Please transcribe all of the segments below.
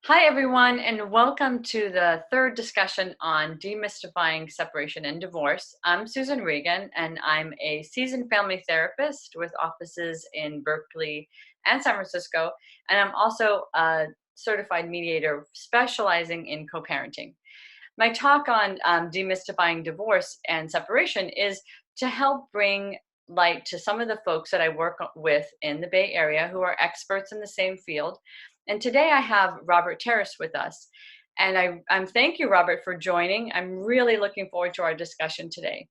Hi, everyone, and welcome to the third discussion on demystifying separation and divorce. I'm Susan Regan, and I'm a seasoned family therapist with offices in Berkeley and San Francisco, and I'm also a certified mediator specializing in co-parenting. My talk on demystifying divorce and separation is to help bring light to some of the folks that I work with in the Bay Area who are experts in the same field. And today I have Robert Terris with us. And I'm thank you, Robert, for joining. I'm really looking forward to our discussion today.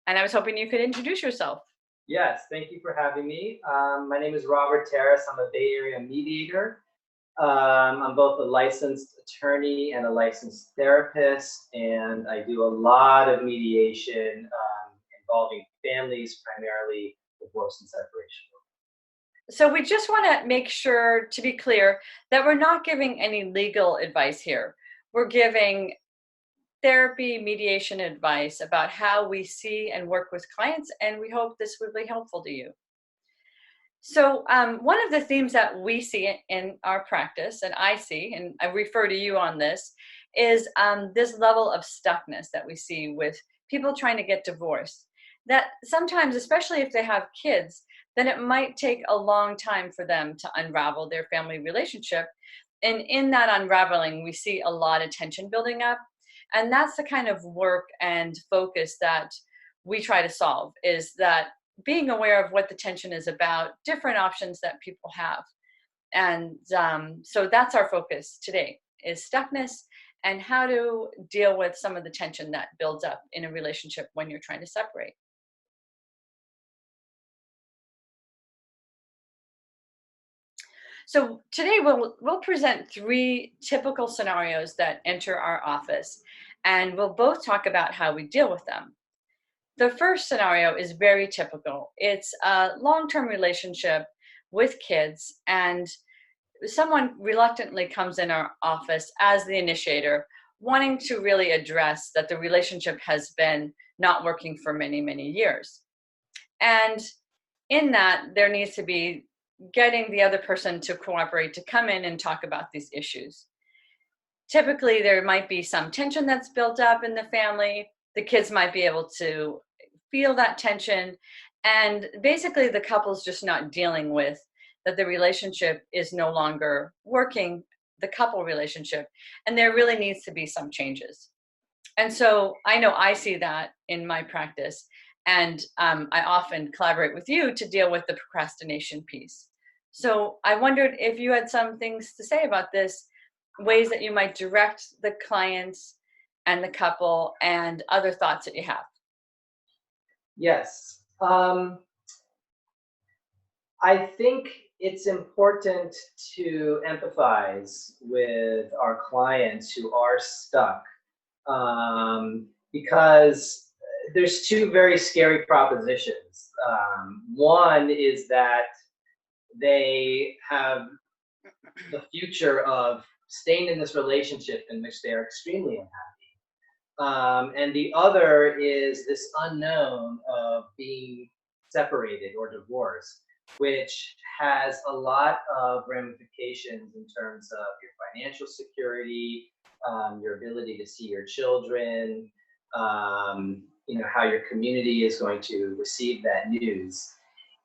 And I was hoping you could introduce yourself. Yes, thank you for having me. My name is Robert Terris. I'm a Bay Area mediator. I'm both a licensed attorney and a licensed therapist, and I do a lot of mediation involving families, primarily divorce and separation. So we just want to make sure to be clear that we're not giving any legal advice here. We're giving therapy, mediation advice about how we see and work with clients, and we hope this will be helpful to you. So one of the themes that we see in our practice, and I see, and I refer to you on this, is this level of stuckness that we see with people trying to get divorced. That sometimes, especially if they have kids, then it might take a long time for them to unravel their family relationship. And in that unraveling, we see a lot of tension building up. And that's the kind of work and focus that we try to solve, is that being aware of what the tension is about, different options that people have. And so that's our focus today, is stuckness and how to deal with some of the tension that builds up in a relationship when you're trying to separate. So today we'll present three typical scenarios that enter our office, and we'll both talk about how we deal with them. The first scenario is very typical. It's a long-term relationship with kids, and someone reluctantly comes in our office as the initiator, wanting to really address that the relationship has been not working for many, many years. And in that, there needs to be getting the other person to cooperate, to come in and talk about these issues. Typically, there might be some tension that's built up in the family. The kids might be able to feel that tension. And basically, the couple's just not dealing with that the relationship is no longer working, the couple relationship, and there really needs to be some changes. And so I know I see that in my practice, and I often collaborate with you to deal with the procrastination piece. So I wondered if you had some things to say about this, ways that you might direct the clients and the couple, and other thoughts that you have. Yes, I think it's important to empathize with our clients who are stuck, because there's two very scary propositions. One is that they have the future of staying in this relationship in which they are extremely unhappy. And the other is this unknown of being separated or divorced, which has a lot of ramifications in terms of your financial security, your ability to see your children, how your community is going to receive that news.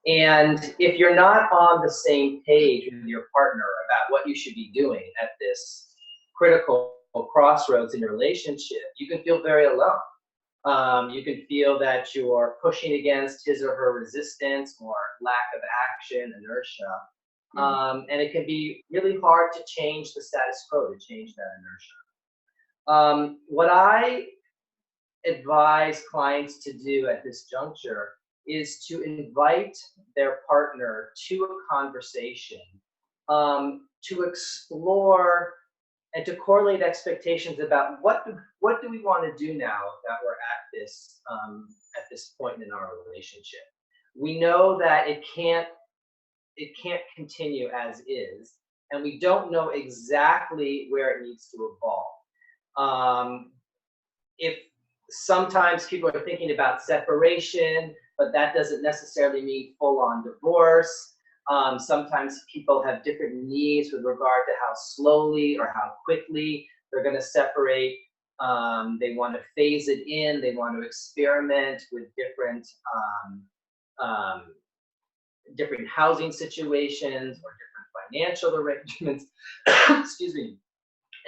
And if you're not on the same page with your partner about what you should be doing at this critical crossroads in your relationship, you can feel very alone. You can feel that you're pushing against his or her resistance or lack of action, inertia. And it can be really hard to change the status quo, to change that inertia. What I advise clients to do at this juncture is to invite their partner to a conversation, to explore and to correlate expectations about what do we want to do now that we're at this point in our relationship. We know that it can't continue as is, and we don't know exactly where it needs to evolve. If sometimes people are thinking about separation, but that doesn't necessarily mean full-on divorce. Sometimes people have different needs with regard to how slowly or how quickly they're going to separate. They want to phase it in. They want to experiment with different housing situations or different financial arrangements. Excuse me.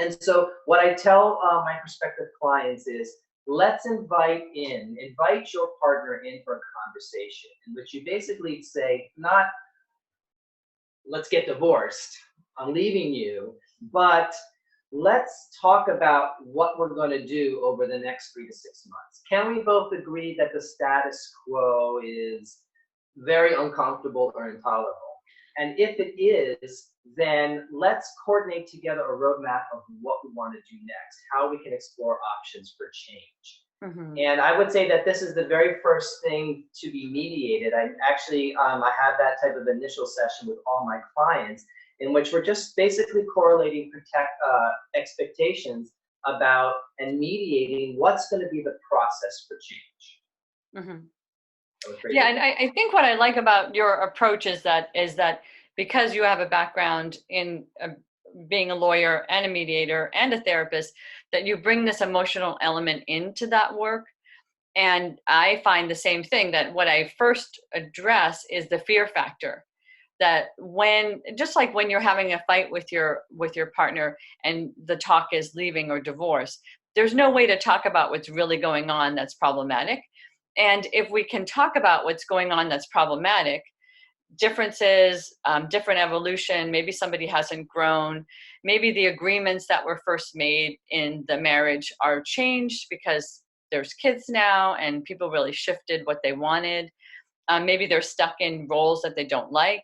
And so what I tell my prospective clients is, let's invite your partner in for a conversation in which you basically say, not let's get divorced, I'm leaving you, but let's talk about what we're going to do over the next 3 to 6 months. Can we both agree that the status quo is very uncomfortable or intolerable? And if it is, then let's coordinate together a roadmap of what we want to do next, how we can explore options for change. Mm-hmm. And I would say that this is the very first thing to be mediated. I actually, I have that type of initial session with all my clients in which we're just basically correlating expectations about and mediating what's going to be the process for change. Mm-hmm. Yeah, and I think what I like about your approach is that because you have a background in being a lawyer and a mediator and a therapist, that you bring this emotional element into that work. And I find the same thing, that what I first address is the fear factor. That just like when you're having a fight with your partner and the talk is leaving or divorce, there's no way to talk about what's really going on that's problematic. And if we can talk about what's going on that's problematic, differences, different evolution, maybe somebody hasn't grown, maybe the agreements that were first made in the marriage are changed because there's kids now and people really shifted what they wanted. Maybe they're stuck in roles that they don't like.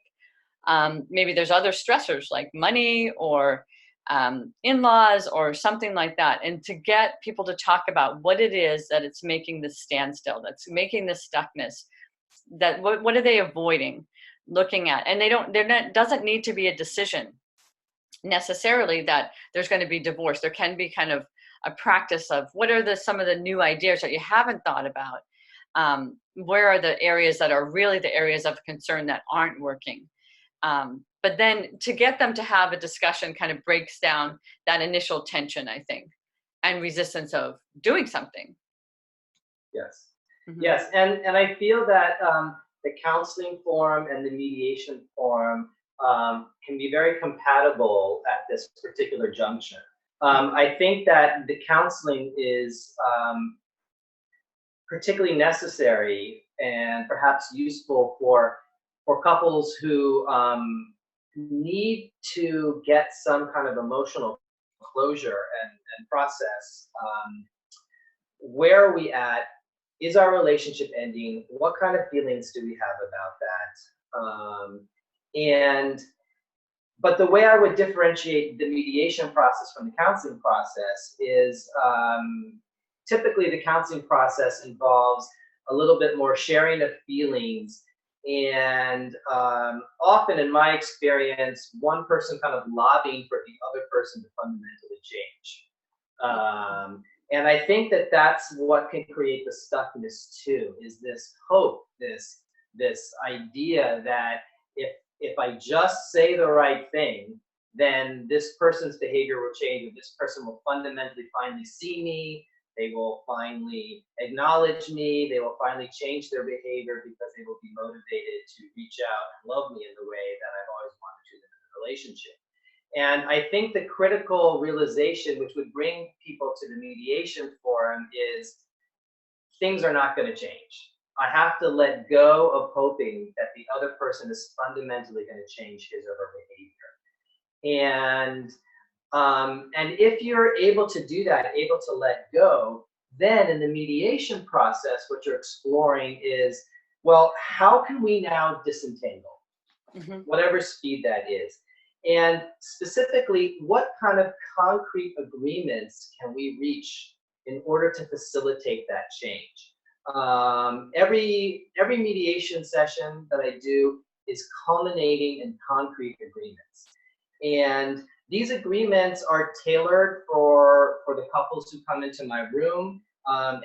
Maybe there's other stressors like money or in-laws or something like that. And to get people to talk about what it is that it's making this standstill, that's making this stuckness, that what are they avoiding looking at? And doesn't need to be a decision necessarily that there's going to be divorce. There can be kind of a practice of what are some of the new ideas that you haven't thought about? Where are the areas that are really the areas of concern that aren't working? But then to get them to have a discussion kind of breaks down that initial tension, I think, and resistance of doing something. Yes. Mm-hmm. Yes. And I feel that the counseling forum and the mediation forum can be very compatible at this particular juncture. I think that the counseling is particularly necessary and perhaps useful for couples who need to get some kind of emotional closure and process. Where are we at? Is our relationship ending? What kind of feelings do we have about that? But the way I would differentiate the mediation process from the counseling process is typically the counseling process involves a little bit more sharing of feelings. And often in my experience, one person kind of lobbying for the other person to fundamentally change. And I think that that's what can create the stuckness too, is this hope, this idea that if I just say the right thing, then this person's behavior will change, or this person will fundamentally finally see me, they will finally acknowledge me, they will finally change their behavior because they will be motivated to reach out and love me in the way that I've always wanted to in a relationship. And I think the critical realization which would bring people to the mediation forum is things are not going to change. I have to let go of hoping that the other person is fundamentally going to change his or her behavior. And if you're able to do that, able to let go, then in the mediation process, what you're exploring is, well, how can we now disentangle? Mm-hmm. Whatever speed that is. And specifically, what kind of concrete agreements can we reach in order to facilitate that change? Every mediation session that I do is culminating in concrete agreements. And these agreements are tailored for the couples who come into my room.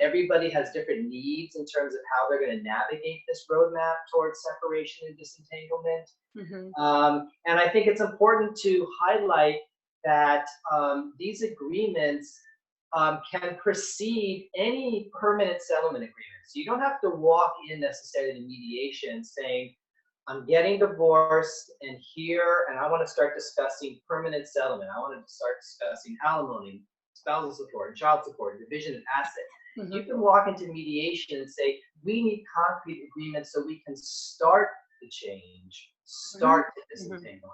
Everybody has different needs in terms of how they're going to navigate this roadmap towards separation and disentanglement. And I think it's important to highlight that these agreements can precede any permanent settlement agreement. So you don't have to walk in necessarily to mediation saying, I'm getting divorced and I want to start discussing permanent settlement. I want to start discussing alimony, spousal support, and child support, division of assets. You can walk into mediation and say, we need concrete agreements so we can start the change, start to disentangle.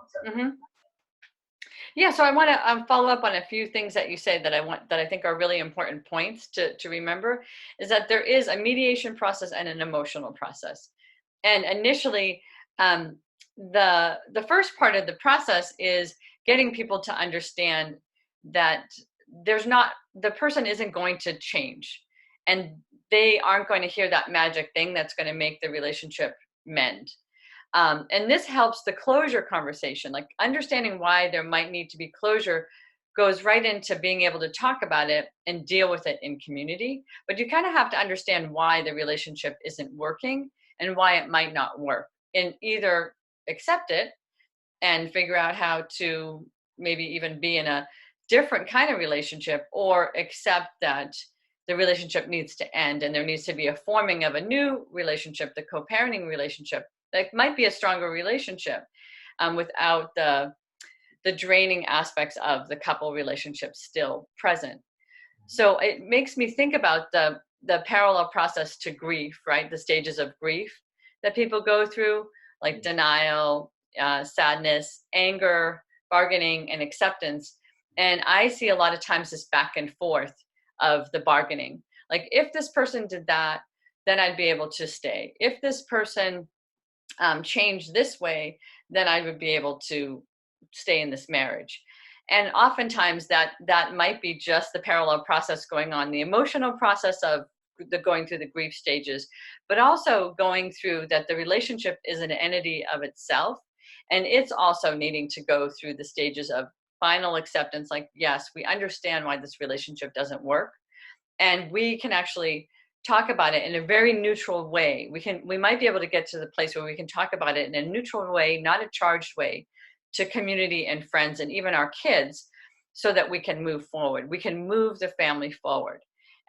Yeah, so I want to follow up on a few things that you say that I think are really important points to remember, is that there is a mediation process and an emotional process. And initially, the first part of the process is getting people to understand that the person isn't going to change, and they aren't going to hear that magic thing that's going to make the relationship mend. And this helps the closure conversation, like understanding why there might need to be closure goes right into being able to talk about it and deal with it in community. But you kind of have to understand why the relationship isn't working and why it might not work, and either accept it and figure out how to maybe even be in a different kind of relationship, or accept that the relationship needs to end and there needs to be a forming of a new relationship, the co-parenting relationship, that might be a stronger relationship without the draining aspects of the couple relationship still present. So it makes me think about the parallel process to grief, right? The stages of grief that people go through, like denial, sadness, anger, bargaining, and acceptance. And I see a lot of times this back and forth of the bargaining. Like, if this person did that, then I'd be able to stay. If this person changed this way, then I would be able to stay in this marriage. And oftentimes that might be just the parallel process going on, the emotional process of going through the grief stages, but also going through that the relationship is an entity of itself. And it's also needing to go through the stages of final acceptance, like, yes, we understand why this relationship doesn't work. And we can actually talk about it in a very neutral way. We might be able to get to the place where we can talk about it in a neutral way, not a charged way, to community and friends and even our kids, so that we can move forward. We can move the family forward.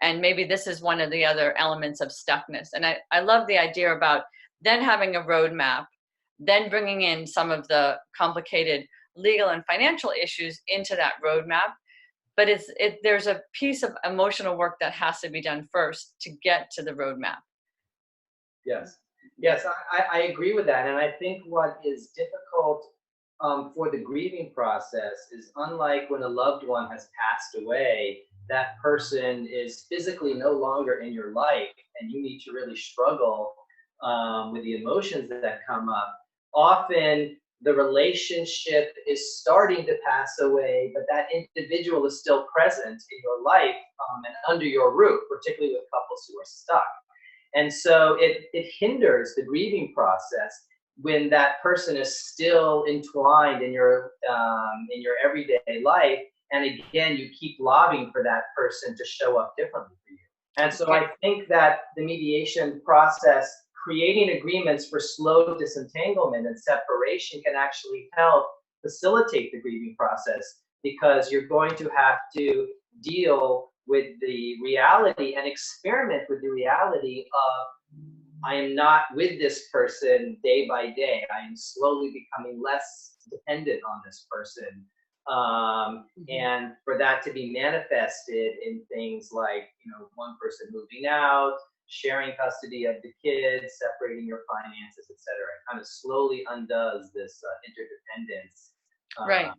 And maybe this is one of the other elements of stuckness. And I love the idea about then having a roadmap, then bringing in some of the complicated legal and financial issues into that roadmap. But there's a piece of emotional work that has to be done first to get to the roadmap. Yes, I agree with that. And I think what is difficult for the grieving process is, unlike when a loved one has passed away, that person is physically no longer in your life, and you need to really struggle with the emotions that come up. Often the relationship is starting to pass away, but that individual is still present in your life and under your roof, particularly with couples who are stuck. And so it hinders the grieving process when that person is still entwined in your everyday life. And again, you keep lobbying for that person to show up differently for you. And so I think that the mediation process, creating agreements for slow disentanglement and separation, can actually help facilitate the grieving process, because you're going to have to deal with the reality and experiment with the reality of, I am not with this person day by day. I am slowly becoming less dependent on this person. And for that to be manifested in things like, one person moving out, sharing custody of the kids, separating your finances, etc. It kind of slowly undoes this interdependence. Right.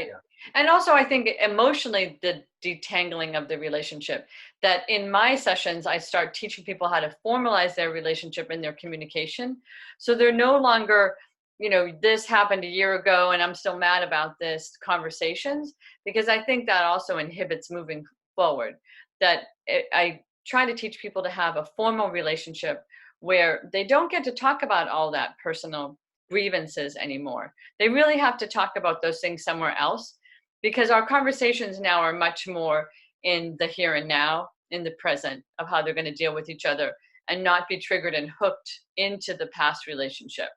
Yeah. And also, I think emotionally, the detangling of the relationship, that in my sessions, I start teaching people how to formalize their relationship and their communication. So they're no longer, this happened a year ago and I'm still mad about this conversations, because I think that also inhibits moving forward. I try to teach people to have a formal relationship where they don't get to talk about all that personal grievances anymore. They really have to talk about those things somewhere else, because our conversations now are much more in the here and now. in the present of how they're going to deal with each other and not be triggered and hooked into the past relationship.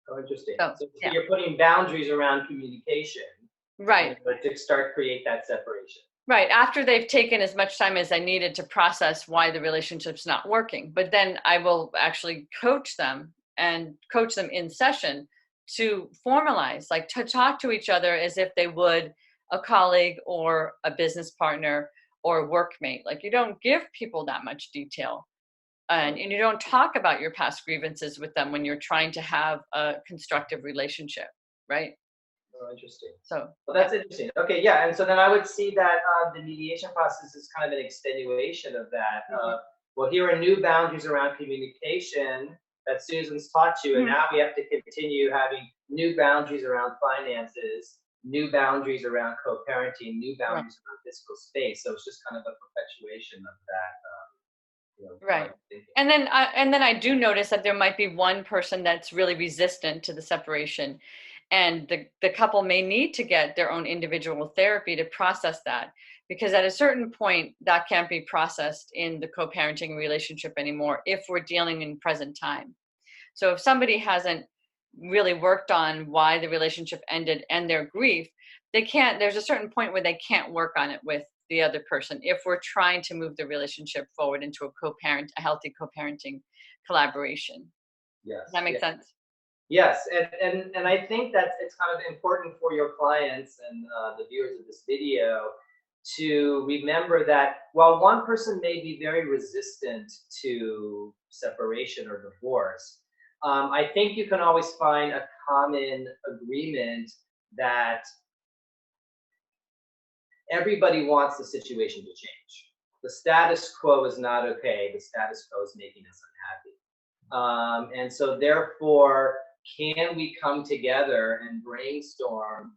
Oh, interesting. So Yeah. you're putting boundaries around communication, Right. to start create that separation. Right. After they've taken as much time as I needed to process why the relationship's not working. But then I will actually coach them in session to formalize, like to talk to each other as if they would a colleague or a business partner or a workmate. Like, you don't give people that much detail. And you don't talk about your past grievances with them when you're trying to have a constructive relationship, right? Oh, interesting. So, Well, that's interesting. Okay, yeah, and so then I would see that the mediation process is kind of an extenuation of that. Well, here are new boundaries around communication that Susan's taught you, and now we have to continue having new boundaries around finances, new boundaries around co-parenting, new boundaries around physical space. So it's just kind of a perpetuation of that. right. And then I do notice that there might be one person that's really resistant to the separation, and the couple may need to get their own individual therapy to process that, because at a certain point that can't be processed in the co-parenting relationship anymore if we're dealing in present time. So if somebody hasn't really worked on why the relationship ended and their grief, there's a certain point where they can't work on it with the other person if we're trying to move the relationship forward into a healthy co-parenting collaboration. Yes. Does that make sense? Yes, and I think that it's kind of important for your clients and the viewers of this video to remember that while one person may be very resistant to separation or divorce, I think you can always find a common agreement that everybody wants the situation to change. The status quo is not okay. The status quo is making us unhappy. And so therefore, can we come together and brainstorm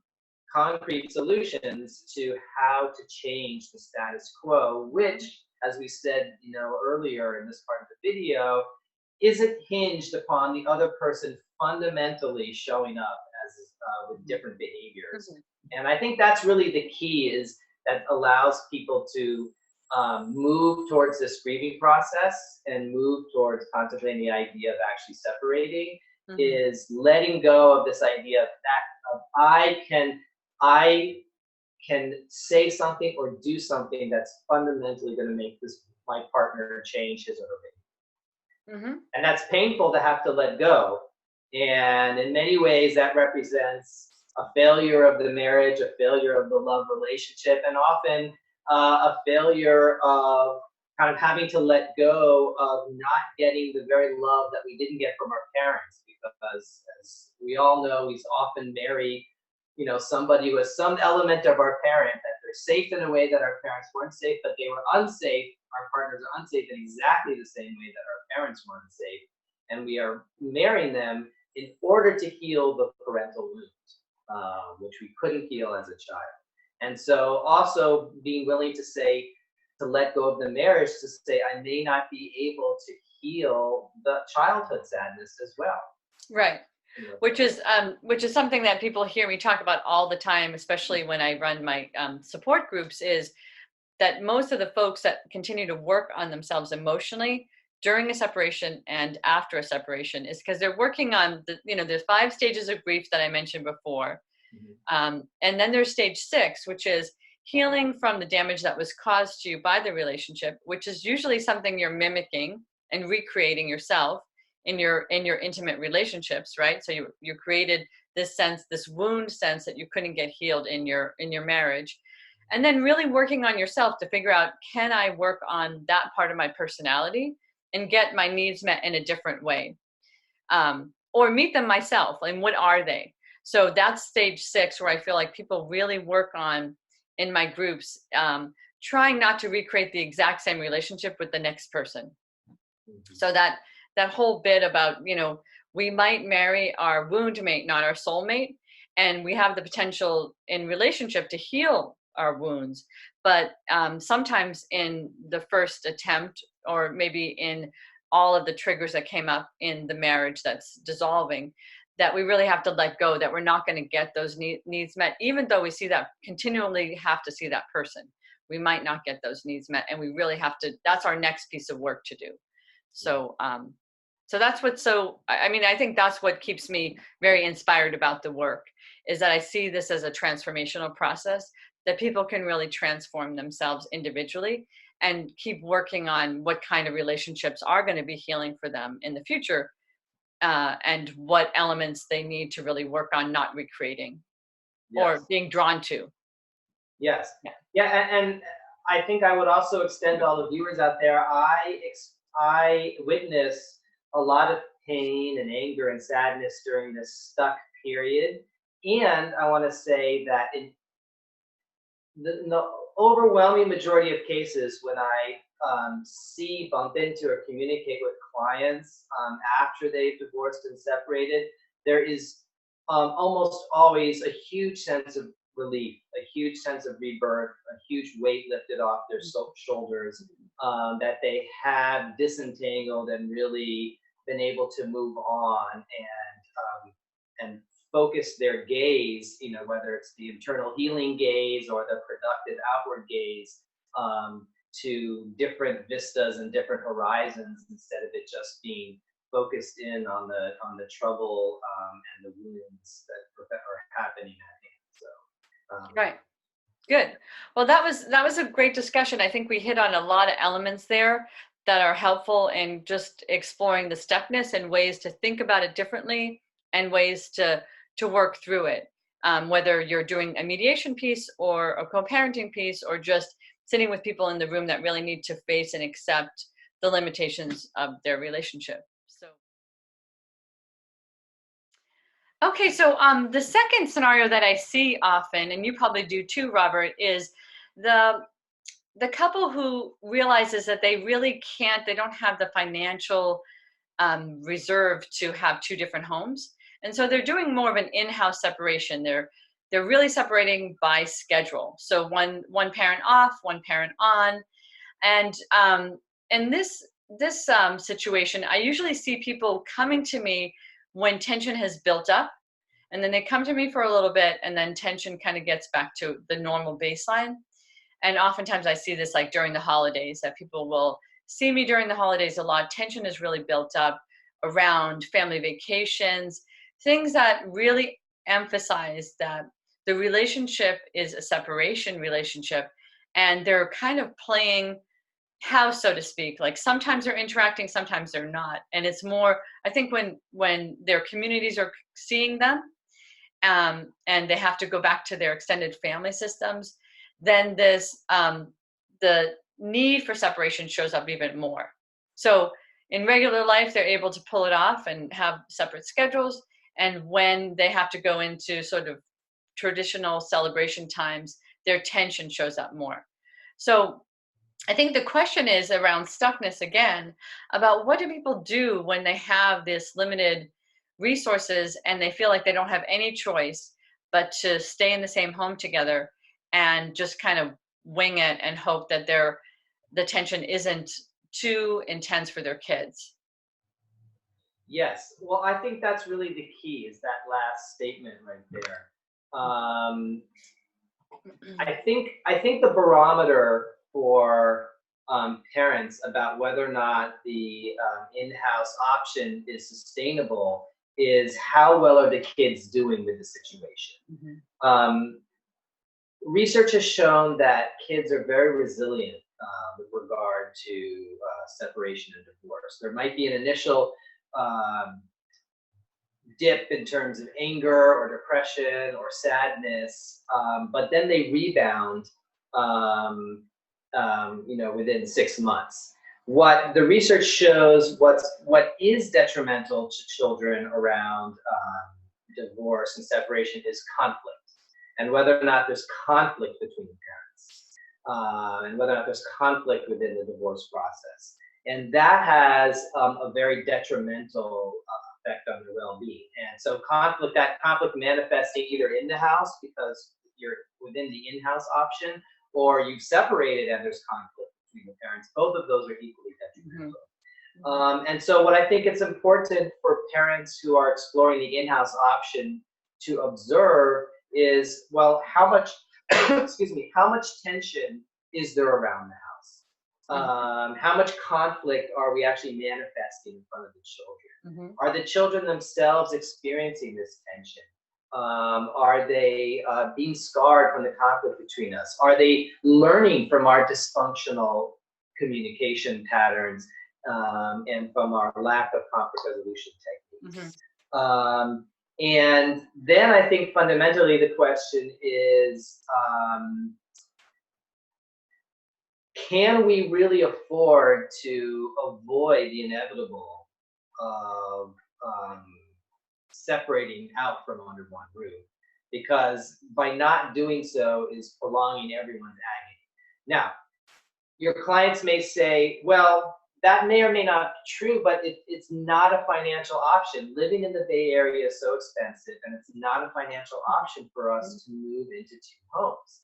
concrete solutions to how to change the status quo, which, as we said, earlier in this part of the video, isn't hinged upon the other person fundamentally showing up as with different behaviors. And I think that's really the key, is that allows people to move towards this grieving process and move towards contemplating the idea of actually separating, is letting go of this idea of I can say something or do something that's fundamentally going to make my partner change his or her behavior. And that's painful to have to let go. And in many ways, that represents a failure of the marriage, a failure of the love relationship, and often a failure of kind of having to let go of not getting the very love that we didn't get from our parents, because as we all know, we often marry somebody who has some element of our parent, that they're safe in a way that our parents weren't safe, but they were unsafe. Our partners are unsafe in exactly the same way that our parents were unsafe. And we are marrying them in order to heal the parental wound, which we couldn't heal as a child. And so also being willing to let go of the marriage, to say, I may not be able to heal the childhood sadness as well. Right. Which is something that people hear me talk about all the time, especially when I run my support groups, is that most of the folks that continue to work on themselves emotionally during a separation and after a separation is because they're working on there's 5 stages of grief that I mentioned before. And then there's stage 6, which is healing from the damage that was caused to you by the relationship, which is usually something you're mimicking and recreating yourself in your intimate relationships, right? So you created this wound sense that you couldn't get healed in your marriage. And then really working on yourself to figure out, can I work on that part of my personality and get my needs met in a different way? Or meet them myself, and what are they? So that's stage 6, where I feel like people really work on, in my groups, trying not to recreate the exact same relationship with the next person. So that whole bit about, we might marry our wound mate, not our soulmate, and we have the potential in relationship to heal our wounds. But sometimes in the first attempt, or maybe in all of the triggers that came up in the marriage that's dissolving, that we really have to let go, that we're not going to get those needs met, even though we continually have to see that person. we might not get those needs met, and we really have to, that's our next piece of work to do. So so that's what, so I mean, I think that's what keeps me very inspired about the work, is that I see this as a transformational process, that people can really transform themselves individually and keep working on what kind of relationships are going to be healing for them in the future, and what elements they need to really work on not recreating or being drawn to. Yes. Yeah. And I think I would also extend to all the viewers out there. I witness a lot of pain and anger and sadness during this stuck period. And I want to say that in the overwhelming majority of cases, when I bump into or communicate with clients after they've divorced and separated, there is almost always a huge sense of relief, a huge sense of rebirth, a huge weight lifted off their shoulders, that they have disentangled and really been able to move on and focus their gaze, you know, whether it's the internal healing gaze or the productive outward gaze, to different vistas and different horizons, instead of it just being focused in on the trouble and the wounds that are happening at hand. So Right. Good. Well, that was a great discussion. I think we hit on a lot of elements there that are helpful in just exploring the stuckness and ways to think about it differently and ways to work through it. Whether you're doing a mediation piece or a co-parenting piece, or just sitting with people in the room that really need to face and accept the limitations of their relationship. So, okay, so the second scenario that I see often, and you probably do too, Robert, is the couple who realizes that they really can't, they don't have the financial reserve to have two different homes. And so they're doing more of an in-house separation. They're really separating by schedule. So one parent off, one parent on. And in this situation, I usually see people coming to me when tension has built up, and then they come to me for a little bit, and then tension kind of gets back to the normal baseline. And oftentimes I see this like during the holidays, that people will see me during the holidays a lot. Tension is really built up around family vacations, things that really emphasize that the relationship is a separation relationship, and they're kind of playing house, so to speak. Like sometimes they're interacting, sometimes they're not. And it's more, I think when their communities are seeing them, and they have to go back to their extended family systems, then this the need for separation shows up even more. So in regular life, they're able to pull it off and have separate schedules. And when they have to go into sort of traditional celebration times, their tension shows up more. So I think the question is around stuckness again, about what do people do when they have this limited resources and they feel like they don't have any choice but to stay in the same home together and just kind of wing it and hope that the tension isn't too intense for their kids. yes, well, I think that's really the key, is that last statement right there. I think the barometer for parents about whether or not the in-house option is sustainable is how well are the kids doing with the situation. Mm-hmm. Research has shown that kids are very resilient with regard to separation and divorce. There might be an initial dip in terms of anger or depression or sadness, but then they rebound, within 6 months. What the research shows, what is detrimental to children around divorce and separation is conflict, and whether or not there's conflict between parents, and whether or not there's conflict within the divorce process. And that has a very detrimental effect on their well-being. And so that conflict manifesting either in the house because you're within the in-house option, or you've separated and there's conflict between the parents. Both of those are equally detrimental. Mm-hmm. And so what I think it's important for parents who are exploring the in-house option to observe is, well, how much, how much tension is there around the house? How much conflict are we actually manifesting in front of the children? Are the children themselves experiencing this tension? Are they being scarred from the conflict between us? Are they learning from our dysfunctional communication patterns and from our lack of conflict resolution techniques? And then I think fundamentally the question is, can we really afford to avoid the inevitable of separating out from under one roof? Because by not doing so is prolonging everyone's agony. Now, your clients may say, well, that may or may not be true, but it's not a financial option. Living in the Bay Area is so expensive, and it's not a financial option for us to move into 2 homes.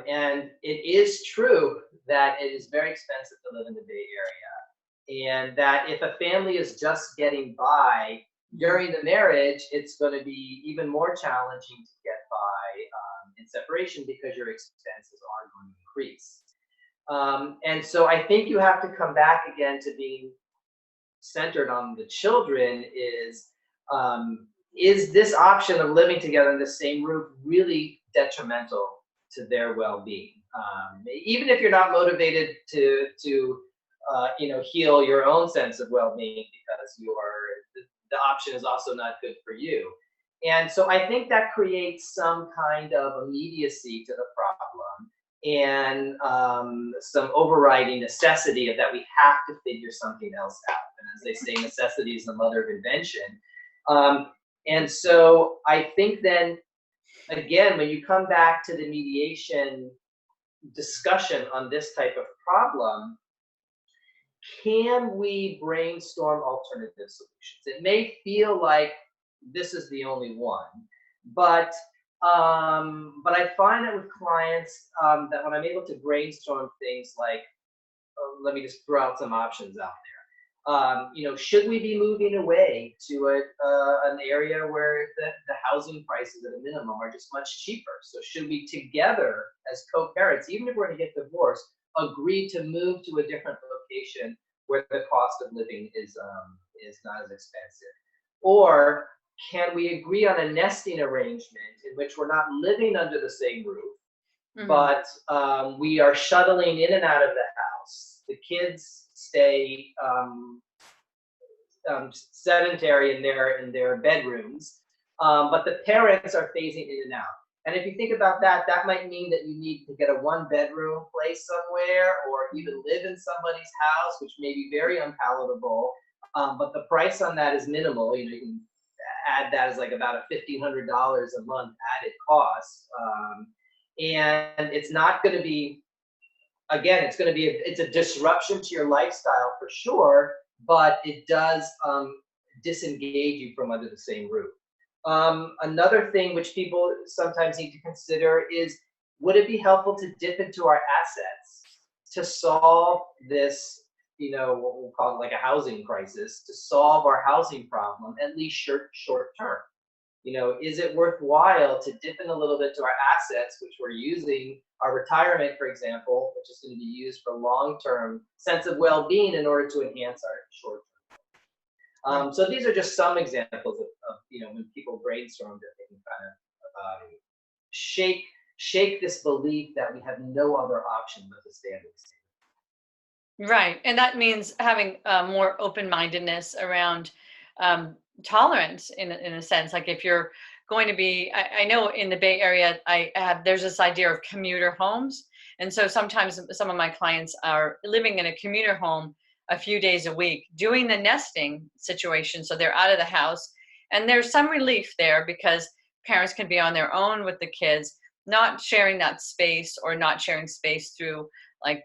And it is true that it is very expensive to live in the Bay Area, and that if a family is just getting by during the marriage, it's going to be even more challenging to get by in separation because your expenses are going to increase. And so I think you have to come back again to being centered on the children is this option of living together in the same roof really detrimental to their well-being? Even if you're not motivated to heal your own sense of well-being because the option is also not good for you. And so I think that creates some kind of immediacy to the problem and some overriding necessity of that we have to figure something else out. And as they say, necessity is the mother of invention. And so I think then, again, when you come back to the mediation discussion on this type of problem, can we brainstorm alternative solutions? It may feel like this is the only one, but I find that with clients that when I'm able to brainstorm things like, let me just throw out some options out there. Should we be moving away to an area where the housing prices at a minimum are just much cheaper? So should we together as co-parents, even if we're going to get divorced, agree to move to a different location where the cost of living is not as expensive? Or can we agree on a nesting arrangement in which we're not living under the same roof, but we are shuttling in and out of the house? The kids stay sedentary in their bedrooms, but the parents are phasing in and out. And if you think about that, that might mean that you need to get a 1-bedroom place somewhere, or even live in somebody's house, which may be very unpalatable. But the price on that is minimal. You can add that as like about $1,500 a month added cost. And it's not going to be, again, it's a disruption to your lifestyle for sure, but it does disengage you from under the same roof. Another thing which people sometimes need to consider is, would it be helpful to dip into our assets to solve this, what we'll call it like a housing crisis, to solve our housing problem, at least short term? Is it worthwhile to dip in a little bit to our assets, which we're using, our retirement, for example, which is going to be used for long-term sense of well-being in order to enhance our short-term. So these are just some examples of when people brainstorm, that they can kind of shake this belief that we have no other option but to stay under the same. Right, and that means having more open-mindedness around tolerance in a sense. Like if you're going to be, I know in the Bay Area, there's this idea of commuter homes. And so sometimes some of my clients are living in a commuter home a few days a week, doing the nesting situation. So they're out of the house, and there's some relief there because parents can be on their own with the kids, not sharing that space, or not sharing space through like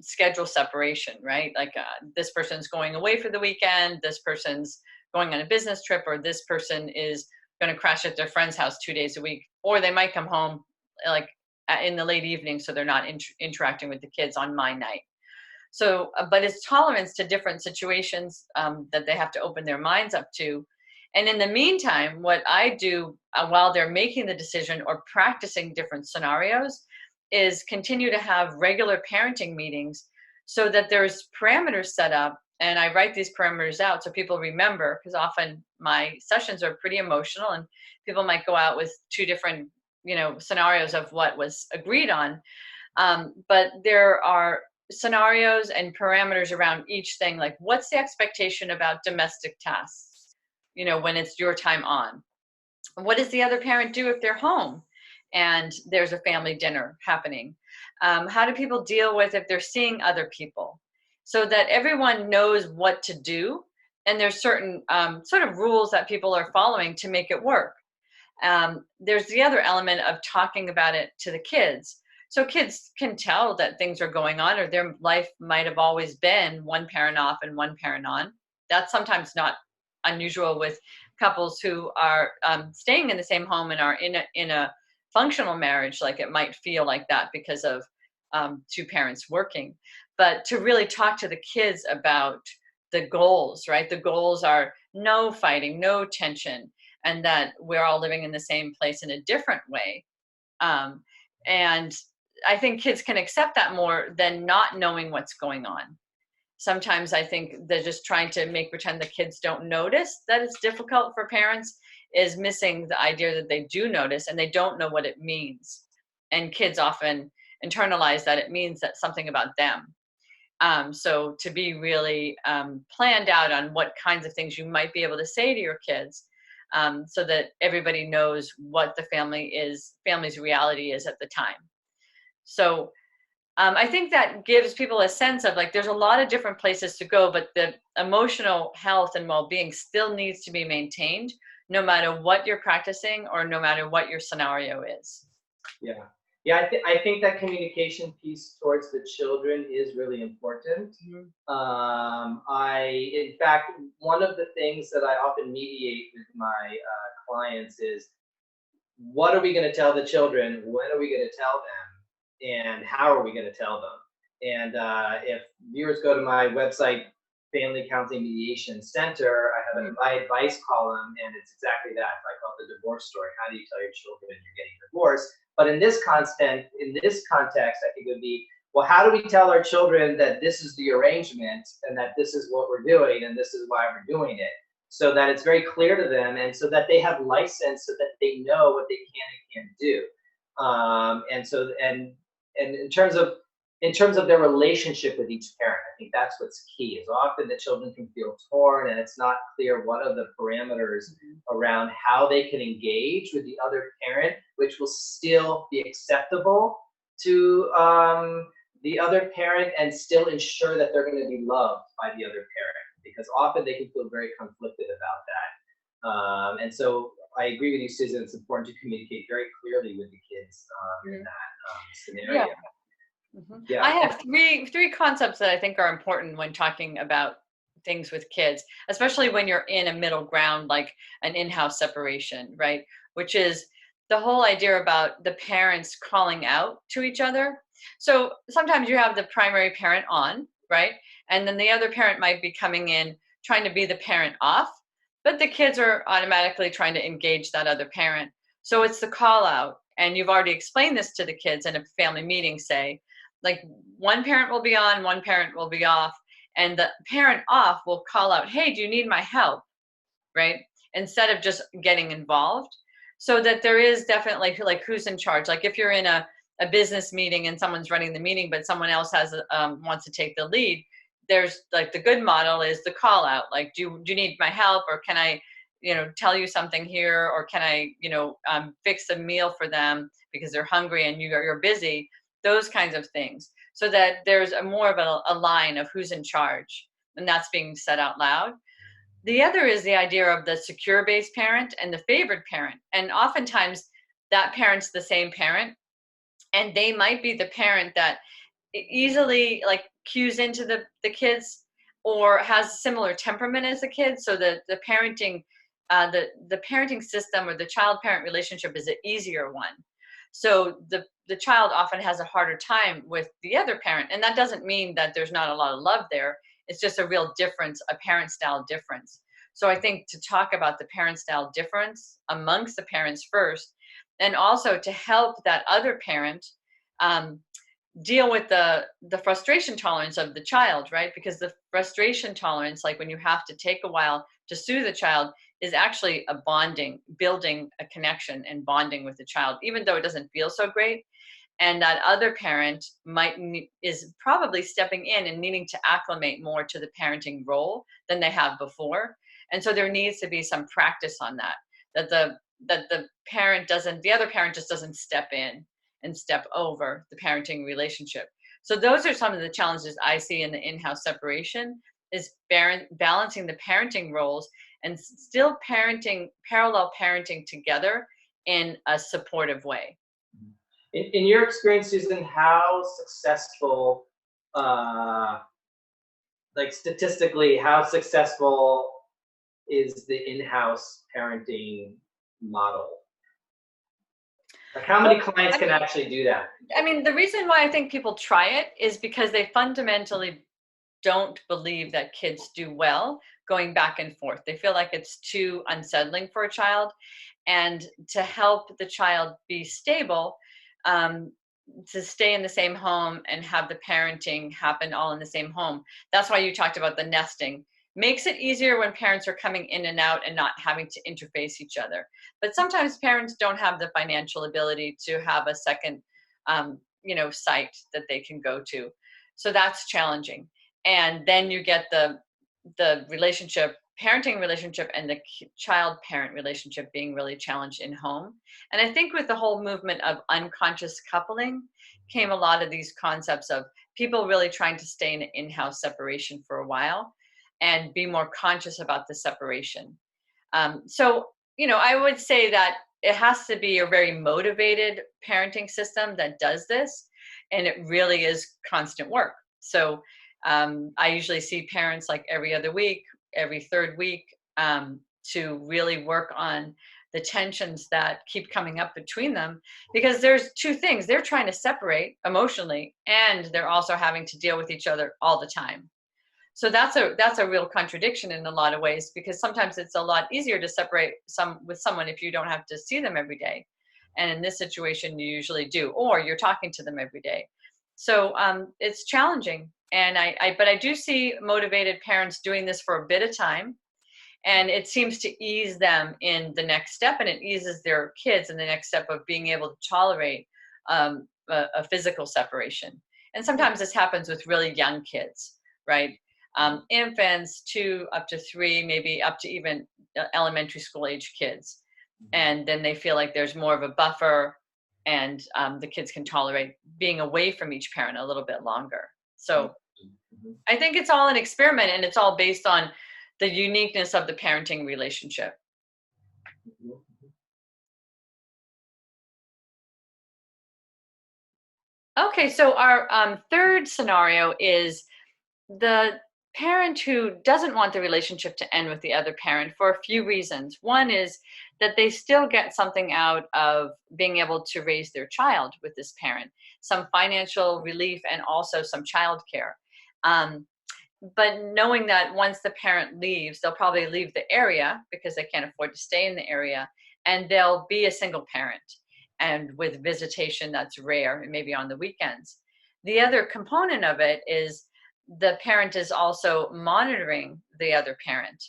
schedule separation, right? Like this person's going away for the weekend, this person's going on a business trip, or this person is going to crash at their friend's house 2 days a week, or they might come home like in the late evening, so they're not interacting with the kids on my night. So, but it's tolerance to different situations that they have to open their minds up to. And in the meantime, what I do while they're making the decision or practicing different scenarios is continue to have regular parenting meetings so that there's parameters set up, and I write these parameters out so people remember, because often my sessions are pretty emotional and people might go out with two different, scenarios of what was agreed on. But there are scenarios and parameters around each thing, like what's the expectation about domestic tasks, when it's your time on? What does the other parent do if they're home and there's a family dinner happening? How do people deal with if they're seeing other people? So that everyone knows what to do, and there's certain sort of rules that people are following to make it work. There's the other element of talking about it to the kids. So kids can tell that things are going on, or their life might have always been one parent off and one parent on. That's sometimes not unusual with couples who are staying in the same home and are in a functional marriage. Like, it might feel like that because of two parents working. But to really talk to the kids about the goals, right? The goals are no fighting, no tension, and that we're all living in the same place in a different way. And I think kids can accept that more than not knowing what's going on. Sometimes I think they're just trying to pretend the kids don't notice that it's difficult for parents, is missing the idea that they do notice and they don't know what it means. And kids often internalize that it means that something about them. So to be really planned out on what kinds of things you might be able to say to your kids, so that everybody knows what the family's reality is at the time. So I think that gives people a sense of, like, there's a lot of different places to go, but the emotional health and well-being still needs to be maintained no matter what you're practicing or no matter what your scenario is. Yeah. Yeah, I think that communication piece towards the children is really important. In fact, one of the things that I often mediate with my clients is, what are we going to tell the children? When are we going to tell them? And how are we going to tell them? And if viewers go to my website, Family Counseling Mediation Center, I have my advice column, and it's exactly that. I call it the divorce story. How do you tell your children you're getting divorced? But in this context, I think it would be, well, how do we tell our children that this is the arrangement and that this is what we're doing and this is why we're doing it, so that it's very clear to them and so that they have license, so that they know what they can and can't do. And in terms of their relationship with each parent, I think that's what's key. Is often the children can feel torn, and it's not clear what are the parameters around how they can engage with the other parent, which will still be acceptable to the other parent and still ensure that they're going to be loved by the other parent, because often they can feel very conflicted about that. And so I agree with you, Susan. It's important to communicate very clearly with the kids in that scenario. Yeah. Yeah. I have three concepts that I think are important when talking about things with kids, especially when you're in a middle ground, like an in-house separation, right? Which is the whole idea about the parents calling out to each other. So sometimes you have the primary parent on, right? And then the other parent might be coming in trying to be the parent off, but the kids are automatically trying to engage that other parent. So it's the call out. And you've already explained this to the kids in a family meeting, say, like, one parent will be on, one parent will be off, and the parent off will call out, hey, do you need my help? Right? Instead of just getting involved. So that there is definitely, like, who's in charge. Like, if you're in a business meeting and someone's running the meeting, but someone else wants to take the lead, there's, like, the good model is the call out. Like, do you need my help? Or can I, tell you something here? Or can I, fix a meal for them because they're hungry and you're busy? Those kinds of things, so that there's more of a line of who's in charge, and that's being said out loud. The other is the idea of the secure-based parent and the favored parent. And oftentimes that parent's the same parent, and they might be the parent that easily, like, cues into the kids, or has similar temperament as the kids. So the parenting, the parenting system or the child-parent relationship is an easier one. So the child often has a harder time with the other parent. And that doesn't mean that there's not a lot of love there. It's just a real difference, a parent style difference. So I think to talk about the parent style difference amongst the parents first, and also to help that other parent deal with the frustration tolerance of the child, right? Because the frustration tolerance, like when you have to take a while to soothe the child, is actually a bonding, building a connection and bonding with the child, even though it doesn't feel so great. And that other parent is probably stepping in and needing to acclimate more to the parenting role than they have before. And so there needs to be some practice on that, that the other parent just doesn't step in and step over the parenting relationship. So those are some of the challenges I see in the in-house separation, is balancing the parenting roles and still parallel parenting together in a supportive way. In your experience, Susan, how successful, like statistically, how successful is the in-house parenting model? Like how many clients can actually do that? I mean, the reason why I think people try it is because they fundamentally don't believe that kids do well going back and forth. They feel like it's too unsettling for a child. And to help the child be stable, to stay in the same home and have the parenting happen all in the same home. That's why you talked about the nesting. Makes it easier when parents are coming in and out and not having to interface each other. But sometimes parents don't have the financial ability to have a second, site that they can go to. So that's challenging. And then you get the parenting relationship and the child parent relationship being really challenged in home. And I think with the whole movement of unconscious coupling came a lot of these concepts of people really trying to stay in an in-house separation for a while and be more conscious about the separation. So I would say that it has to be a very motivated parenting system that does this, and it really is constant work. So I usually see parents like every other week, every third week, to really work on the tensions that keep coming up between them, because there's two things. They're trying to separate emotionally, and they're also having to deal with each other all the time. So that's a real contradiction in a lot of ways, because sometimes it's a lot easier to separate with someone if you don't have to see them every day. And in this situation, you usually do, or you're talking to them every day. So it's challenging. And but I do see motivated parents doing this for a bit of time, and it seems to ease them in the next step, and it eases their kids in the next step of being able to tolerate a physical separation. And sometimes this happens with really young kids, right? Infants 2 up to 3, maybe up to even elementary school age kids. And then they feel like there's more of a buffer, and the kids can tolerate being away from each parent a little bit longer. So I think it's all an experiment, and it's all based on the uniqueness of the parenting relationship. Okay, so our third scenario is the parent who doesn't want the relationship to end with the other parent for a few reasons. One is that they still get something out of being able to raise their child with this parent, some financial relief and also some childcare. But knowing that once the parent leaves, they'll probably leave the area because they can't afford to stay in the area, and they'll be a single parent, and with visitation that's rare and maybe on the weekends. The other component of it is the parent is also monitoring the other parent,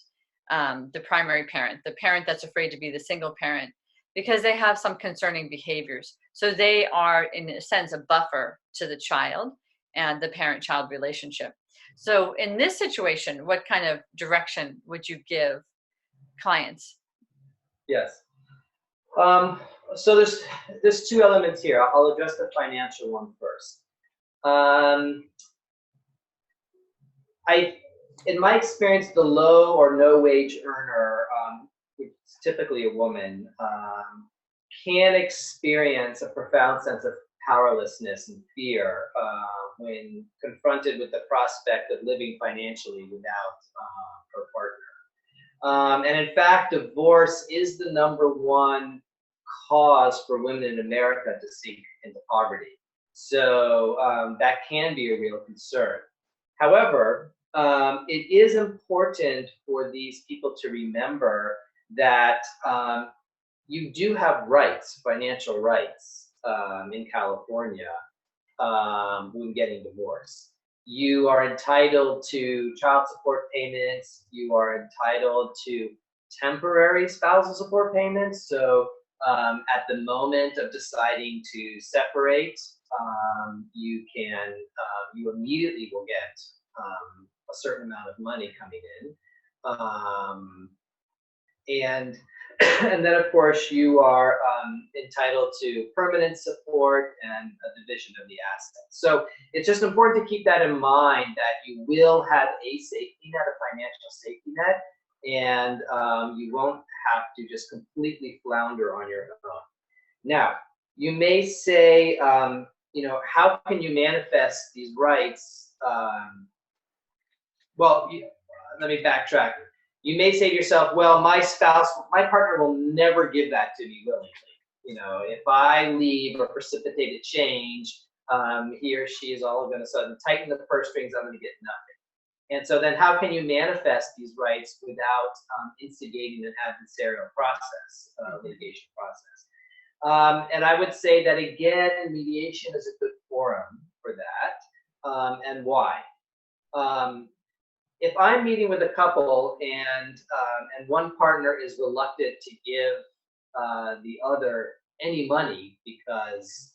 the primary parent, the parent that's afraid to be the single parent, because they have some concerning behaviors. So they are, in a sense, a buffer to the child and the parent-child relationship. So in this situation, what kind of direction would you give clients? Yes. So there's two elements here. I'll address the financial one first. In my experience, the low or no wage earner, which is typically a woman, can experience a profound sense of powerlessness and fear when confronted with the prospect of living financially without her partner. And in fact, divorce is the #1 cause for women in America to sink into poverty. So that can be a real concern. However, it is important for these people to remember that you do have rights, financial rights, in California. when getting divorced. You are entitled to child support payments. You are entitled to temporary spousal support payments. So at the moment of deciding to separate, you immediately will get a certain amount of money coming in. And and then of course you are entitled to permanent support and a division of the assets. So it's just important to keep that in mind, that you will have a safety net, a financial safety net, and you won't have to just completely flounder on your own. Now, you may say, how can you manifest these rights? Let me backtrack. You may say to yourself, well, my partner will never give that to me willingly. If I leave or precipitate a change, he or she is all going to suddenly tighten the purse strings, I'm going to get nothing. And so then how can you manifest these rights without instigating an adversarial process, litigation process? And I would say that, again, mediation is a good forum for that. And why? If I'm meeting with a couple and one partner is reluctant to give the other any money because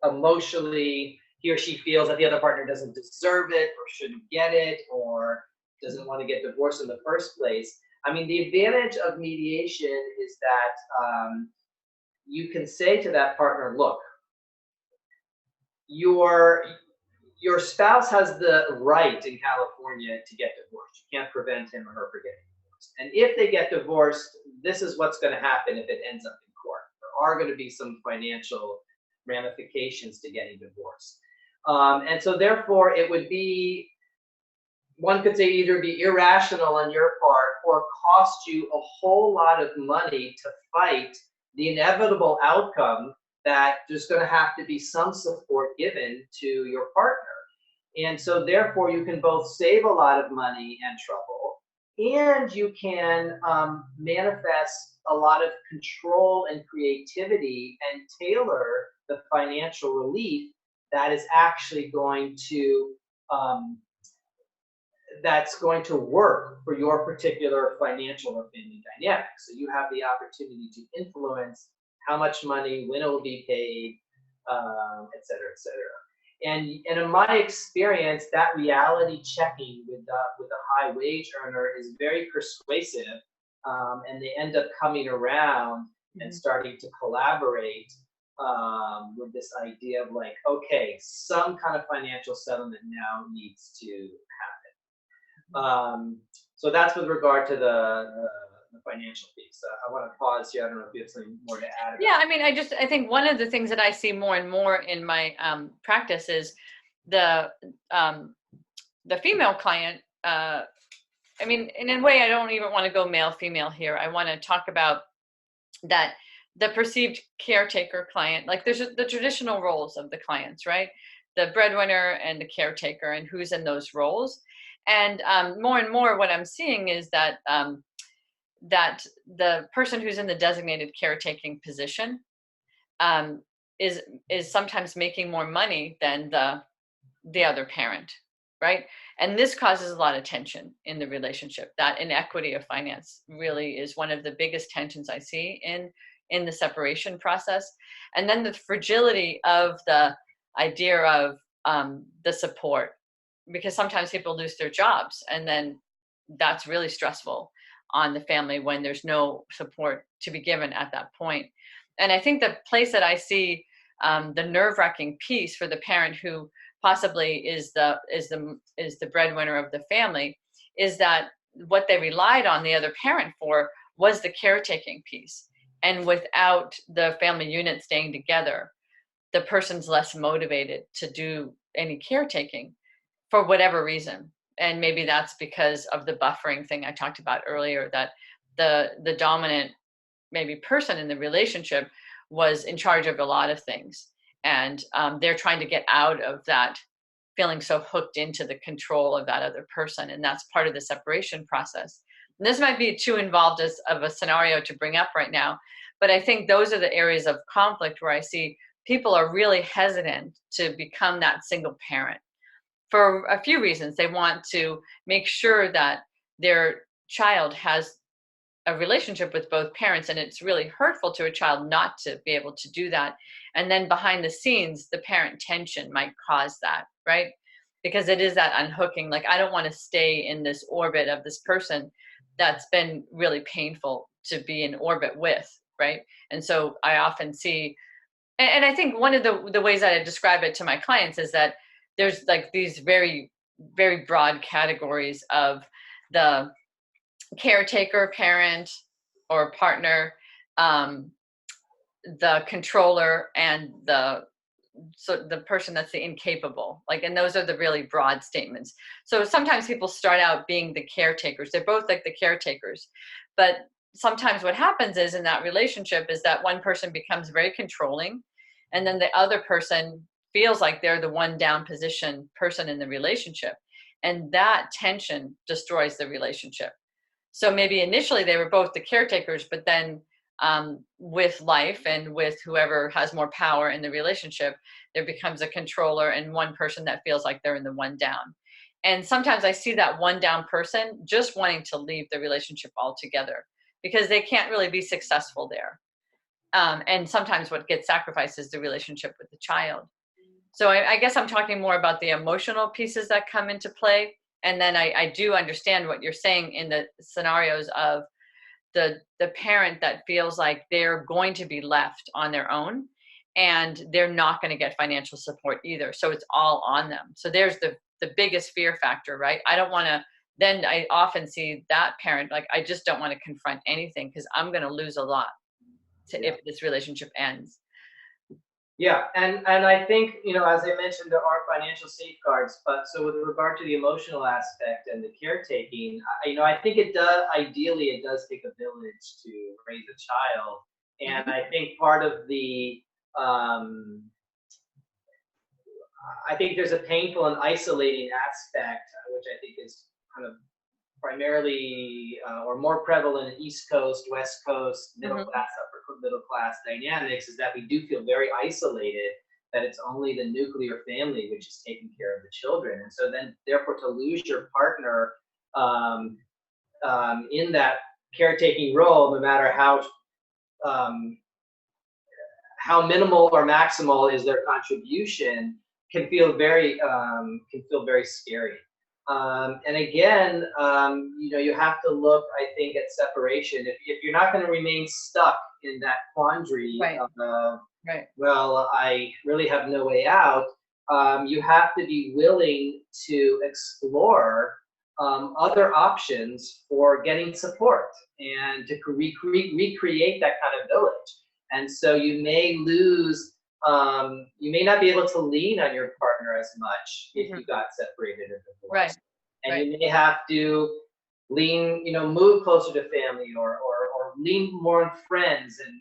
emotionally he or she feels that the other partner doesn't deserve it or shouldn't get it or doesn't want to get divorced in the first place, I mean, the advantage of mediation is that you can say to that partner, look, your spouse has the right in California to get divorced. You can't prevent him or her from getting divorced. And if they get divorced, this is what's going to happen if it ends up in court. There are going to be some financial ramifications to getting divorced. And so therefore, it would be, one could say, either be irrational on your part or cost you a whole lot of money to fight the inevitable outcome that there's going to have to be some support given to your partner. And so therefore you can both save a lot of money and trouble, and you can manifest a lot of control and creativity and tailor the financial relief that is actually going to work for your particular financial or family dynamic. So you have the opportunity to influence how much money, when it will be paid, et cetera, et cetera. And in my experience, that reality checking with a high wage earner is very persuasive, and they end up coming around and starting to collaborate with this idea of like, okay, some kind of financial settlement now needs to happen. So that's with regard to the financial piece. I want to pause here. I don't know if you have something more to add. Yeah, I mean, I think one of the things that I see more and more in my practice is the female client. I mean, in a way, I don't even want to go male, female here. I want to talk about that the perceived caretaker client. Like there's the traditional roles of the clients, right? The breadwinner and the caretaker, and who's in those roles. And more and more, what I'm seeing is that that the person who's in the designated caretaking position is sometimes making more money than the other parent, right? And this causes a lot of tension in the relationship. That inequity of finance really is one of the biggest tensions I see in the separation process. And then the fragility of the idea of the support, because sometimes people lose their jobs, and then that's really stressful on the family when there's no support to be given at that point. And I think the place that I see the nerve-wracking piece for the parent who possibly is the breadwinner of the family is that what they relied on the other parent for was the caretaking piece. And without the family unit staying together, the person's less motivated to do any caretaking for whatever reason. And maybe that's because of the buffering thing I talked about earlier, that the dominant maybe person in the relationship was in charge of a lot of things. And they're trying to get out of that feeling so hooked into the control of that other person. And that's part of the separation process. And this might be too involved of a scenario to bring up right now, but I think those are the areas of conflict where I see people are really hesitant to become that single parent for a few reasons. They want to make sure that their child has a relationship with both parents, and it's really hurtful to a child not to be able to do that. And then behind the scenes, the parent tension might cause that, right? Because it is that unhooking. Like, I don't want to stay in this orbit of this person that's been really painful to be in orbit with, right? And so I often see, and I think one of the ways that I describe it to my clients is that there's like these very, very broad categories of the caretaker, parent, or partner, the controller, and the person that's the incapable. Like, and those are the really broad statements. So sometimes people start out being the caretakers. They're both like the caretakers, but sometimes what happens is in that relationship is that one person becomes very controlling, and then the other person feels like they're the one down position person in the relationship, and that tension destroys the relationship. So maybe initially they were both the caretakers, but then with life and with whoever has more power in the relationship, there becomes a controller and one person that feels like they're in the one down. And sometimes I see that one down person just wanting to leave the relationship altogether because they can't really be successful there. And sometimes what gets sacrificed is the relationship with the child. So I guess I'm talking more about the emotional pieces that come into play. And then I do understand what you're saying in the scenarios of the parent that feels like they're going to be left on their own and they're not going to get financial support either. So it's all on them. So there's the biggest fear factor, right? I don't want to, then I often see that parent, like, I just don't want to confront anything because I'm going to lose a lot if this relationship ends. Yeah, and I think, as I mentioned, there are financial safeguards, but so with regard to the emotional aspect and the caretaking, I think it does take a village to raise a child, and I think part of the, I think there's a painful and isolating aspect, which I think is kind of primarily or more prevalent in East Coast, West Coast, middle class, upper middle class dynamics, is that we do feel very isolated, that it's only the nuclear family which is taking care of the children. And so then therefore to lose your partner in that caretaking role, no matter how minimal or maximal is their contribution, can feel very scary. And again, you have to look, I think, at separation. If you're not going to remain stuck in that quandary of, well, I really have no way out, you have to be willing to explore other options for getting support and to recreate that kind of village. And so you may lose, you may not be able to lean on your partner as much if you got separated or divorced. And you may have to lean, move closer to family or lean more on friends and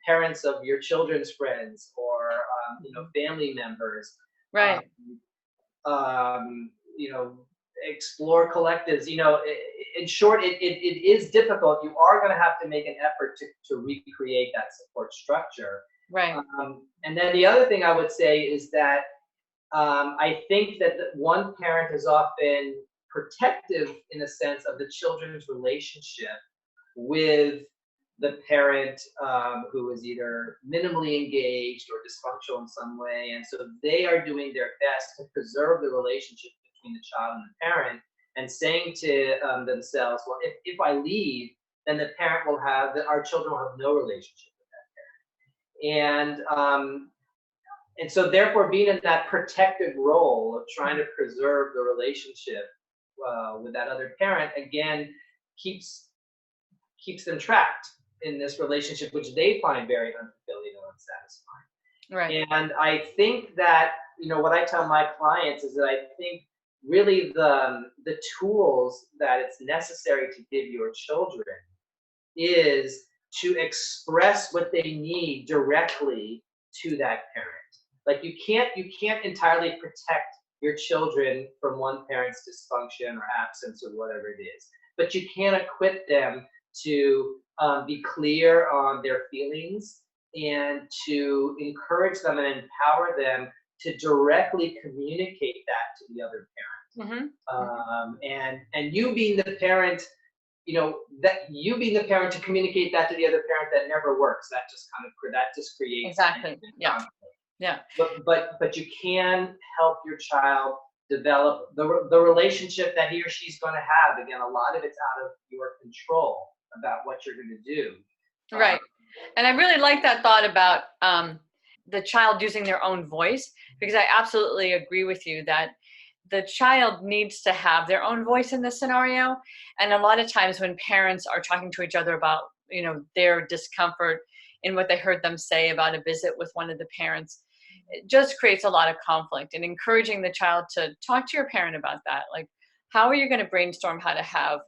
parents of your children's friends or, family members. Explore collectives. In short, it is difficult. You are going to have to make an effort to recreate that support structure. And then the other thing I would say is that I think that one parent is often protective, in a sense, of the children's relationship with the parent who is either minimally engaged or dysfunctional in some way. And so they are doing their best to preserve the relationship between the child and the parent, and saying to themselves, well, if I leave, then the parent will have, our children will have no relationship with that parent. And so therefore being in that protective role of trying to preserve the relationship with that other parent, again, keeps them trapped in this relationship, which they find very unfulfilling and unsatisfying. And I think that, what I tell my clients is that I think really the tools that it's necessary to give your children is to express what they need directly to that parent. Like you can't entirely protect your children from one parent's dysfunction or absence or whatever it is, but you can equip them to be clear on their feelings and to encourage them and empower them to directly communicate that to the other parent. And you being the parent, that you being the parent to communicate that to the other parent, that never works. That just creates Exactly. Yeah. conflict. Yeah. But you can help your child develop the relationship that he or she's going to have. Again, a lot of it's out of your control about what you're going to do. Right. And I really like that thought about the child using their own voice, because I absolutely agree with you that the child needs to have their own voice in this scenario. And a lot of times when parents are talking to each other about, their discomfort in what they heard them say about a visit with one of the parents, it just creates a lot of conflict. And encouraging the child to talk to your parent about that. Like, how are you going to brainstorm how to have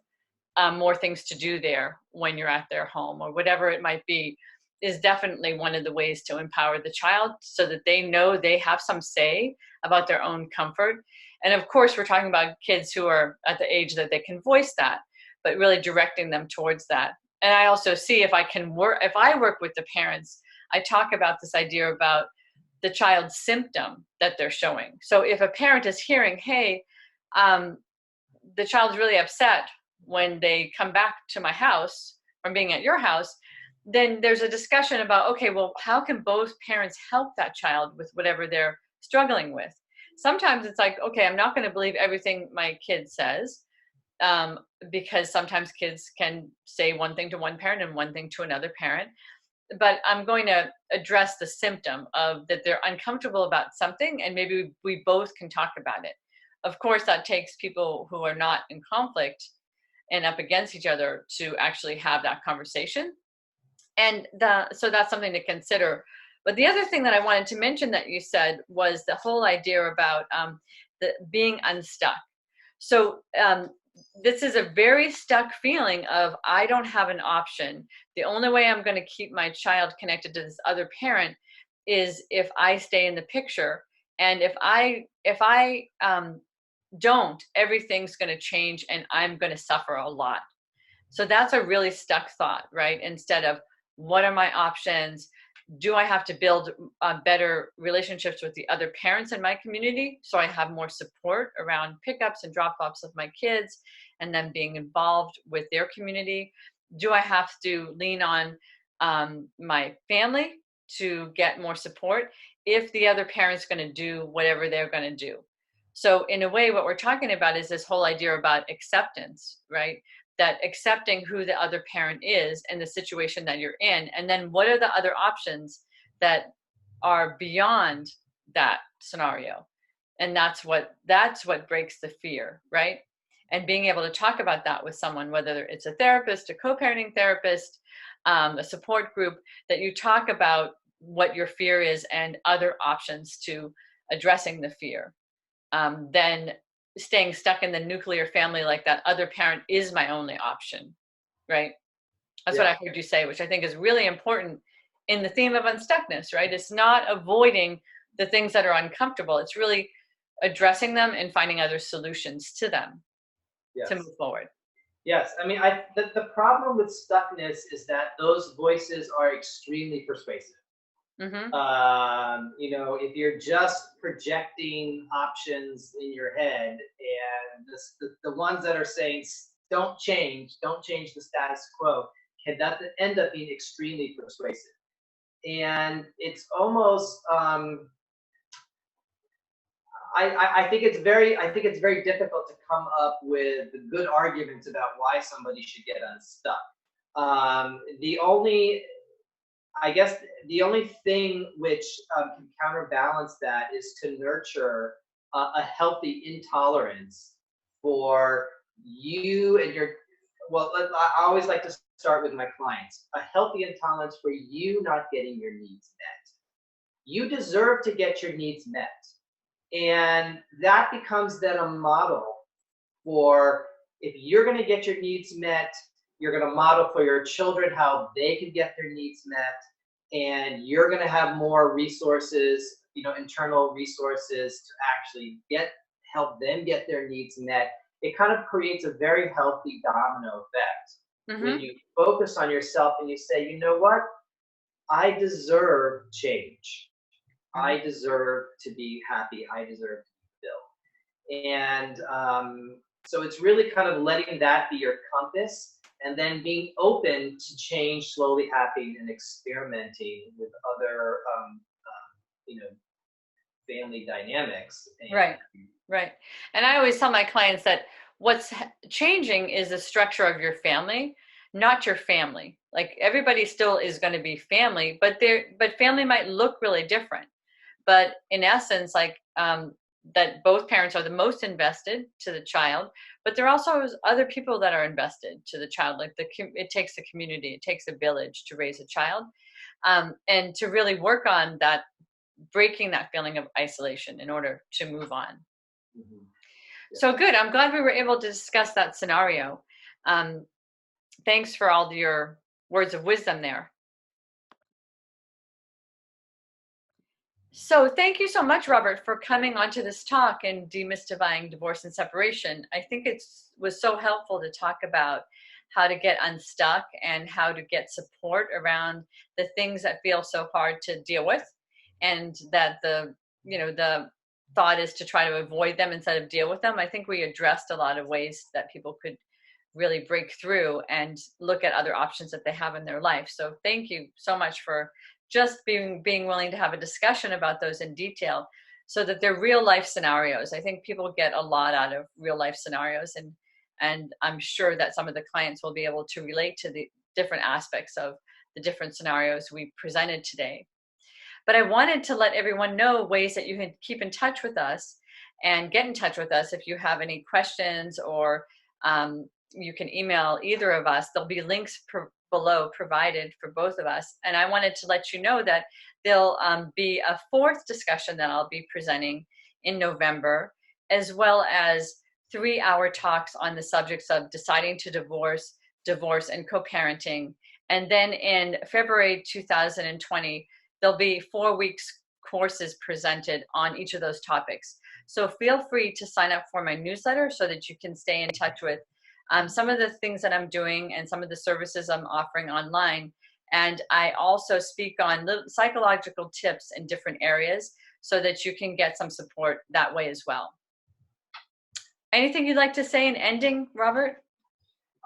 more things to do there when you're at their home, or whatever it might be, is definitely one of the ways to empower the child so that they know they have some say about their own comfort. And of course, we're talking about kids who are at the age that they can voice that, but really directing them towards that. And I also see if I work with the parents, I talk about this idea about the child's symptom that they're showing. So if a parent is hearing, hey, the child's really upset when they come back to my house from being at your house, then there's a discussion about, okay, well, how can both parents help that child with whatever they're struggling with? Sometimes it's like, okay, I'm not going to believe everything my kid says, because sometimes kids can say one thing to one parent and one thing to another parent. But I'm going to address the symptom of that they're uncomfortable about something, and maybe we both can talk about it. Of course, that takes people who are not in conflict and up against each other to actually have that conversation. And so that's something to consider. But the other thing that I wanted to mention that you said was the whole idea about the being unstuck. So this is a very stuck feeling of, I don't have an option. The only way I'm going to keep my child connected to this other parent is if I stay in the picture. And if I don't, everything's going to change and I'm going to suffer a lot. So that's a really stuck thought, right? Instead of, what are my options? Do I have to build better relationships with the other parents in my community so I have more support around pickups and drop-offs of my kids and them being involved with their community? Do I have to lean on my family to get more support if the other parent's going to do whatever they're going to do? So in a way, what we're talking about is this whole idea about acceptance, right? That accepting who the other parent is and the situation that you're in, and then what are the other options that are beyond that scenario. And that's what breaks the fear, right? And being able to talk about that with someone, whether it's a therapist, a co-parenting therapist, a support group, that you talk about what your fear is and other options to addressing the fear. Then staying stuck in the nuclear family, like that other parent is my only option, right? That's what I heard you say, which I think is really important in the theme of unstuckness, right? It's not avoiding the things that are uncomfortable. It's really addressing them and finding other solutions to them to move forward. Yes, I mean, the problem with stuckness is that those voices are extremely persuasive. If you're just projecting options in your head, and the ones that are saying don't change the status quo, can that end up being extremely persuasive. And it's almost I think it's very difficult to come up with good arguments about why somebody should get unstuck. The only thing which can counterbalance that is to nurture a healthy intolerance for you and your, I always like to start with my clients, a healthy intolerance for you not getting your needs met. You deserve to get your needs met. And that becomes then a model for, if you're going to get your needs met, you're going to model for your children how they can get their needs met, and you're going to have more resources, internal resources to actually help them get their needs met. It kind of creates a very healthy domino effect. When you focus on yourself and you say, you know what, I deserve change. I deserve to be happy. I deserve to be filled. And so it's really kind of letting that be your compass, and then being open to change, slowly happening, and experimenting with other, you know, family dynamics. And, Right, right. And I always tell my clients that what's changing is the structure of your family, not your family. Like everybody still is going to be family, but family might look really different. But in essence, like that both parents are the most invested to the child, but there also is other people that are invested to the child. Like it takes a community, it takes a village to raise a child, and to really work on that, breaking that feeling of isolation in order to move on. mm-hmm. Yeah. So good. I'm glad we were able to discuss that scenario. Thanks for all your words of wisdom there. So thank you so much, Robert, for coming onto this talk and demystifying divorce and separation. I think it was so helpful to talk about how to get unstuck and how to get support around the things that feel so hard to deal with, and that the thought is to try to avoid them instead of deal with them. I think we addressed a lot of ways that people could really break through and look at other options that they have in their life. So thank you so much for just being willing to have a discussion about those in detail, so that they're real life scenarios. I think people get a lot out of real life scenarios, and I'm sure that some of the clients will be able to relate to the different aspects of the different scenarios we presented today. But I wanted to let everyone know ways that you can keep in touch with us and get in touch with us if you have any questions, or you can email either of us. There'll be links below provided for both of us. And I wanted to let you know that there'll be a fourth discussion that I'll be presenting in November, as well as 3-hour talks on the subjects of deciding to divorce, and co-parenting. And then in February 2020, there'll be 4 weeks courses presented on each of those topics. So feel free to sign up for my newsletter so that you can stay in touch with some of the things that I'm doing and some of the services I'm offering online. And I also speak on psychological tips in different areas so that you can get some support that way as well. Anything you'd like to say in ending, Robert?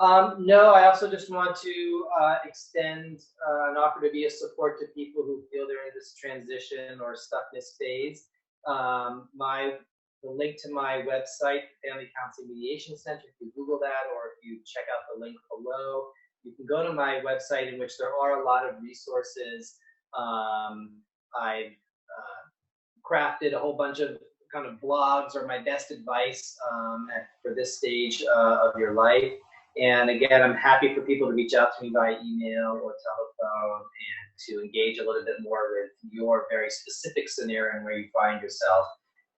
No, I also just want to extend an offer to be a support to people who feel they're in this transition or stuckness phase. The link to my website, Family Counseling Mediation Center, if you Google that, or if you check out the link below, you can go to my website, in which there are a lot of resources. I've crafted a whole bunch of kind of blogs or my best advice for this stage of your life. And again, I'm happy for people to reach out to me via email or telephone, and to engage a little bit more with your very specific scenario and where you find yourself,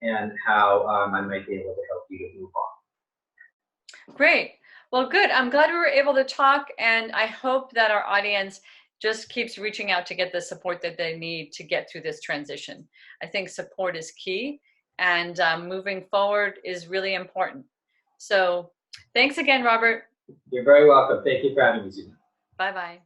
and how I might be able to help you to move on. Great. Well, good. I'm glad we were able to talk, and I hope that our audience just keeps reaching out to get the support that they need to get through this transition. I think support is key, and moving forward is really important. So thanks again, Robert. You're very welcome. Thank you for having me, Susan. Bye-bye.